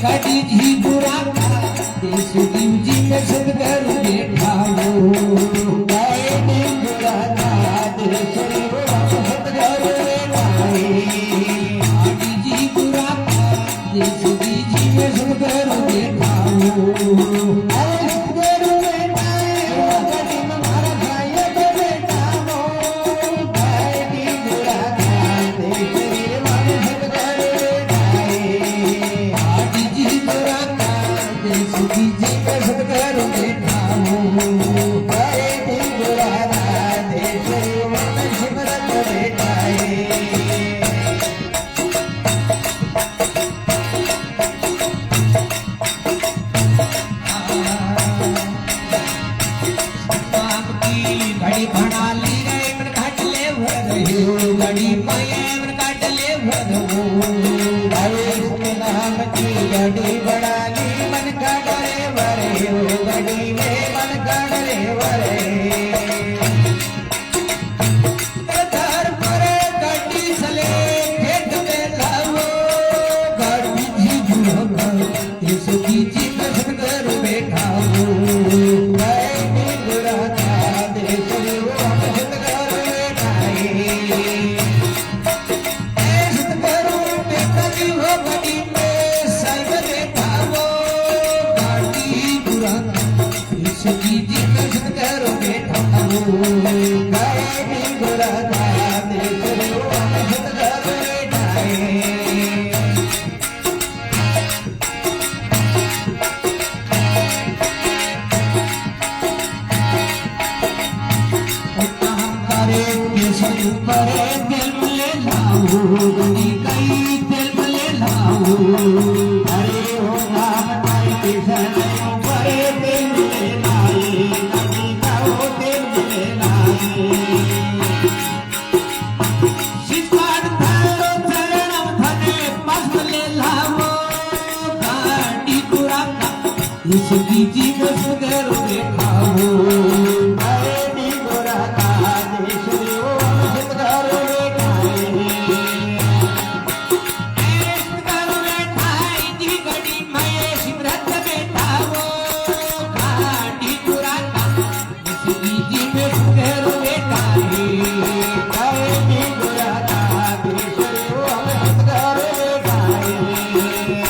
गाडी जी पुराता देश जीवजी में सदगर बैठाओ गाड़ी पुराता देश सदगर बैठाए गाड़ी जी पुराता देश जीवजी में सदगर बैठाओ गाडी म्हणाली रे मन काढले भर गाडी पाये मन काढले भर नाम की गाडी बनाली मन काढले भर गाडी में मन काढले भर घर पर गाडी चले खेत में लावो गाडी जी जुड़ो ये सुखी जी कसम कर बैठाओ सुखी जी बस घर बैठाओ गाड़ी घोड़ा देश घर बैठाए जी गाड़ी में सिमरत बैठाओ गाड़ी घोड़ा सुखी जी बस घर बैठाए गाड़ी घोड़ा देश घर बैठाए